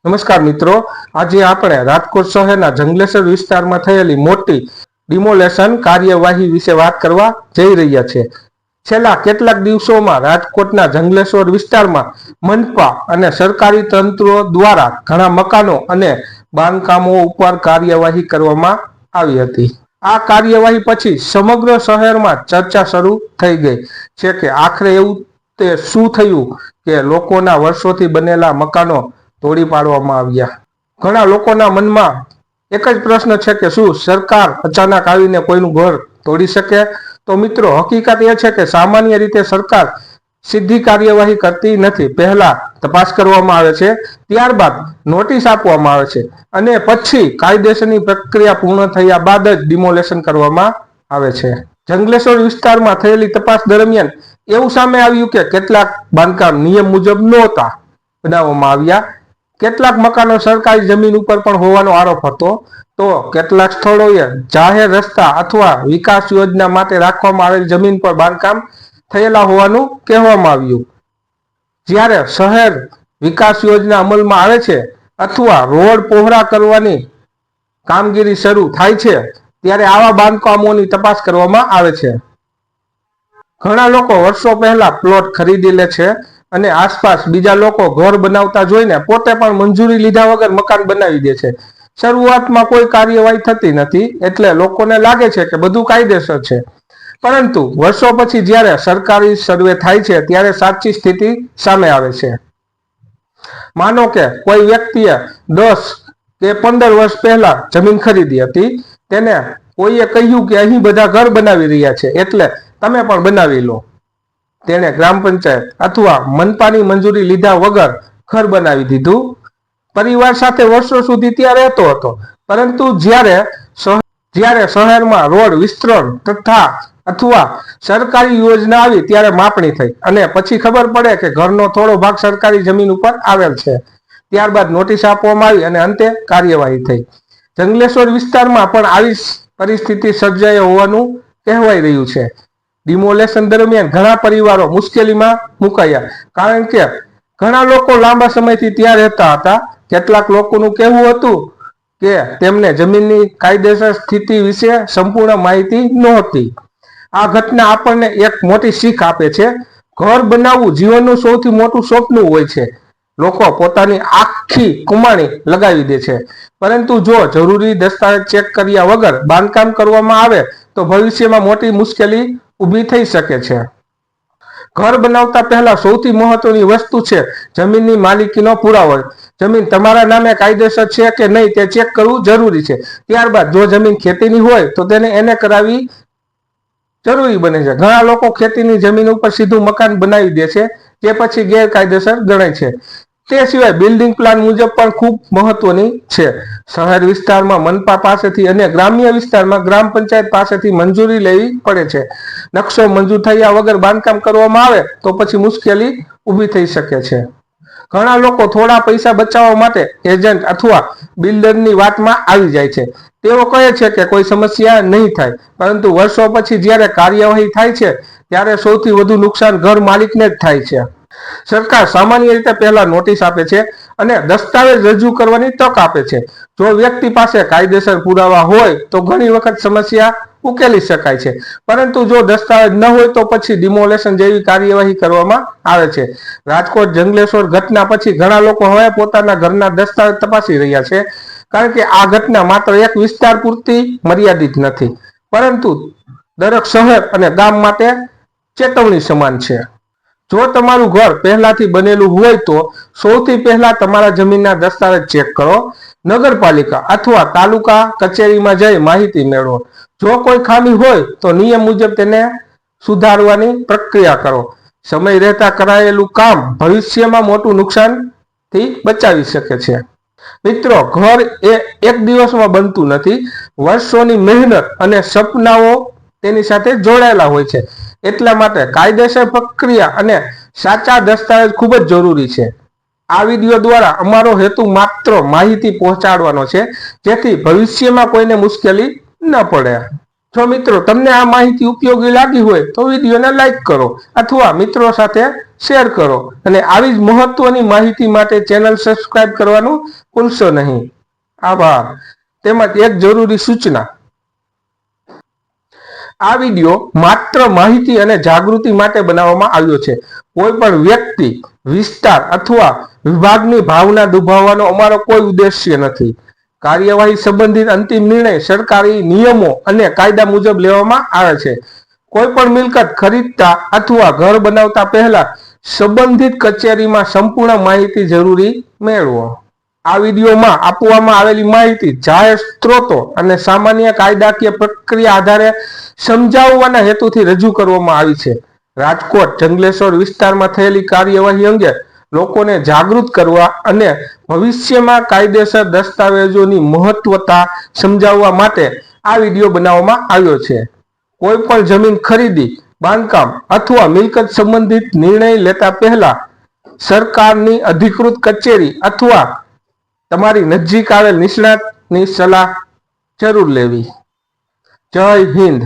નમસ્કાર મિત્રો, આજે આપણે રાજકોટ શહેરના જંગલેશ્વર વિસ્તારમાં થયેલી મોટી ડિમોલેશન કાર્યવાહી વિશે વાત કરવા જઈ રહ્યા છે. છેલ્લા કેટલાક દિવસોમાં રાજકોટના જંગલેશ્વર વિસ્તારમાં મનપા અને સરકારી તંત્રો દ્વારા ઘણા મકાનો અને બાંધકામો ઉપર કાર્યવાહી કરવામાં આવી હતી. આ કાર્યવાહી પછી સમગ્ર શહેરમાં ચર્ચા શરૂ થઈ ગઈ છે કે આખરે એવું તે શું થયું કે લોકોના વર્ષોથી બનેલા મકાનો તોડી પાડવામાં આવ્યા. ઘણા લોકોના મનમાં એક જ પ્રશ્ન છે કે શું સરકાર અચાનક આવીને કોઈનું ઘર તોડી શકે? તો મિત્રો, હકીકત એ છે કે સામાન્ય રીતે સરકાર સીધી કાર્યવાહી કરતી નથી. પહેલા તપાસ કરવામાં આવે છે, ત્યારબાદ નોટિસ આપવામાં આવે છે અને પછી કાયદેસરની પ્રક્રિયા પૂર્ણ થયા બાદ જ ડિમોલેશન કરવામાં આવે છે. જંગલેશ્વર વિસ્તારમાં થયેલી તપાસ દરમિયાન એવું સામે આવ્યું કે કેટલાક બાંધકામ નિયમ મુજબ નહોતા બનાવવામાં આવ્યા. કેટલાક મકાનો સરકારી જમીન ઉપર પણ હોવાનો આરોપ હતો, તો કેટલાક સ્થળોએ જાહેર રસ્તા અથવા વિકાસ યોજના માટે રાખવામાં આવેલ જમીન પર બાંધકામ થયેલા હોવાનું કહેવામાં આવ્યું. જ્યારે શહેર વિકાસ યોજના અમલમાં આવે છે અથવા રોડ પહોળા કરવાની કામગીરી શરૂ થાય છે ત્યારે આવા બાંધકામોની તપાસ કરવામાં આવે છે. ઘણા લોકો વર્ષો પહેલા પ્લોટ ખરીદી લે છે અને આસપાસ બીજા લોકો ઘર બનાવતા જોઈને પોતે પણ મંજૂરી લીધા વગર મકાન બનાવી દે છે. શરૂઆતમાં કોઈ કાર્યવાહી થતી નથી એટલે લોકોને લાગે છે કે બધું કાયદેસર છે, પરંતુ વર્ષો પછી જ્યારે સરકારી સર્વે થાય છે ત્યારે સાચી સ્થિતિ સામે આવે છે. માનો કે કોઈ વ્યક્તિએ 10 કે 15 વર્ષ પહેલા જમીન ખરીદી હતી. તેને કોઈએ કહ્યું કે અહીં બધા ઘર બનાવી રહ્યા છે એટલે તમે પણ બનાવી લો. તેણે ગ્રામ પંચાયત અથવા મનપાની મંજૂરી લીધા વગર ઘર બનાવી દીધું. પરિવાર સાથે વર્ષો સુધી ત્યાં રહેતો હતો, પરંતુ જ્યારે શહેરમાં રોડ વિસ્તરણ તથા અથવા સરકારી યોજના આવી ત્યારે માપણી થઈ અને પછી ખબર પડે કે ઘરનો થોડો ભાગ સરકારી જમીન ઉપર આવેલ છે. ત્યારબાદ નોટિસ આપવામાં આવી અને અંતે કાર્યવાહી થઈ. જંગલેશ્વર વિસ્તારમાં પણ આવી પરિસ્થિતિ સર્જાઈ હોવાનું કહેવાઈ રહ્યું છે. ડિમોલેશન દરમિયાન ઘણા પરિવારો મુશ્કેલીમાં મુકાયા, કારણ કે ઘણા લોકો લાંબા સમયથી ત્યાં રહેતા હતા. કેટલાક લોકોનું કહેવું હતું કે તેમને જમીનની કાયદેસર સ્થિતિ વિશે સંપૂર્ણ માહિતી નહોતી. આ ઘટના આપણને એક મોટી શીખ આપે છે. ઘર બનાવવું જીવનનું સૌથી મોટું સ્વપ્ન હોય છે. લોકો પોતાની આખી કમાણી લગાવી દે છે, પરંતુ જો જરૂરી દસ્તાવેજ ચેક કર્યા વગર બાંધકામ કરવામાં આવે તો ભવિષ્યમાં મોટી મુશ્કેલી ઊભી થઈ શકે છે. ઘર બનાવતા પહેલા સૌથી મહત્વની વસ્તુ છે જમીનની માલિકીનો પુરાવો. જમીન તમારા નામે કાયદેસર છે કે નહીં તે ચેક કરવું જરૂરી છે. ત્યારબાદ જો જમીન ખેતીની હોય તો એને કરાવી જરૂરી બને છે. ઘણા લોકો ખેતીની જમીન ઉપર સીધું મકાન બનાવી દે છે, જે પછી ગેરકાયદેસર ગણાય છે. તે સિવાય બિલ્ડિંગ પ્લાન મુજબ પણ ખૂબ મહત્વની છે. શહેર વિસ્તારમાં મનપા પાસેથી અને ગ્રામ્ય વિસ્તારમાં ગ્રામ પંચાયત પાસેથી મંજૂરી લેવી પડે છે. નકશો મંજૂર થયા વગર બાંધકામ કરવામાં આવે તો પછી મુશ્કેલી ઊભી થઈ શકે છે. ઘણા લોકો થોડા પૈસા બચાવવા માટે એજન્ટ અથવા બિલ્ડરની વાતમાં આવી જાય છે. તેઓ કહે છે કે કોઈ સમસ્યા નહીં થાય, પરંતુ વર્ષો પછી જ્યારે કાર્યવાહી થાય છે ત્યારે સૌથી વધુ નુકસાન ઘર માલિકને જ થાય છે. સરકાર સામાન્ય રીતે પહેલા નોટિસ આપે છે અને દસ્તાવેજ રજૂ કરવાની તક આપે છે. જો વ્યક્તિ પાસે કાયદેસર પુરાવા હોય તો ઘણી વખત સમસ્યા ઉકેલી શકાય છે, પરંતુ જો દસ્તાવેજ ન હોય તો પછી ડિમોલેશન જેવી કાર્યવાહી કરવામાં આવે છે. રાજકોટ જંગલેશ્વર ઘટના પછી ઘણા લોકો હવે પોતાના ઘરના દસ્તાવેજ તપાસી રહ્યા છે, કારણ કે આ ઘટના માત્ર એક વિસ્તાર પૂરતી મર્યાદિત નથી, પરંતુ દરેક શહેર અને ગામ માટે ચેતવણી સમાન છે. જો તમારું ઘર પહેલાથી બનેલું હોય તો સૌથી પહેલા તમારા જમીનના દસ્તાવેજ ચેક કરો. નગરપાલિકા અથવા તાલુકા કચેરીમાં જઈ માહિતી મેળવો. જો કોઈ ખામી હોય તો નિયમ મુજબ તેને સુધારવાની પ્રક્રિયા કરો. સમય રહેતા કરાયેલું કામ ભવિષ્યમાં મોટું નુકસાનથી બચાવી શકે છે. મિત્રો, ઘર એ એક દિવસમાં બનતું નથી. વર્ષોની મહેનત અને સપનાઓ તેની સાથે જોડાયેલા હોય છે. એટલા માટે કાયદેસર પ્રક્રિયા અને સાચા દસ્તાવેજ ખૂબ જ જરૂરી છે. આ વિડીયો દ્વારા અમારો હેતુ માત્ર માહિતી પહોંચાડવાનો છે, જેથી ભવિષ્યમાં કોઈને મુશ્કેલી ન પડે. જો મિત્રો તમને આ માહિતી ઉપયોગી લાગી હોય તો વિડીયોને લાઈક કરો અથવા મિત્રો સાથે શેર કરો અને આવી જ મહત્વની માહિતી માટે ચેનલ સબસ્ક્રાઇબ કરવાનું ભૂલશો નહીં. આભાર. તેમજ એક જરૂરી સૂચના, આ વિડિયો માત્ર માહિતી અને જાગૃતિ માટે બનાવવામાં આવ્યો છે. કોઈ પણ વ્યક્તિ, વિસ્તાર અથવા વિભાગની ભાવના દુભાવવાનો અમારો કોઈ ઉદ્દેશ્ય નથી. કાર્યવાહી સંબંધિત અંતિમ નિર્ણય સરકારી નિયમો અને કાયદા મુજબ લેવામાં આવે છે. કોઈ પણ મિલકત ખરીદતા અથવા ઘર બનાવતા પહેલા સંબંધિત કચેરીમાં સંપૂર્ણ માહિતી જરૂરી મેળવો. આ વિડીયોમાં આપવામાં આવેલી માહિતી જાહેર સ્ત્રોતો અને સામાન્ય કાયદાકીય પ્રક્રિયા આધારે સમજાવવાના હેતુથી રજૂ કરવામાં આવી છે. રાજકોટ જંગલેશ્વર વિસ્તારમાં થયેલી કાર્યવાહી અંગે લોકોને જાગૃત કરવા અને ભવિષ્યમાં કાયદેસર દસ્તાવેજોની મહત્વતા સમજાવવા માટે આ વિડીયો બનાવવામાં આવ્યો છે. કોઈ પણ જમીન ખરીદી, બાંધકામ અથવા મિલકત સંબંધિત નિર્ણય લેતા પહેલા સરકારની અધિકૃત કચેરી અથવા તમારી નજીક આવેલ નિષ્ણાતની સલાહ જરૂર લેવી. જય હિન્દ.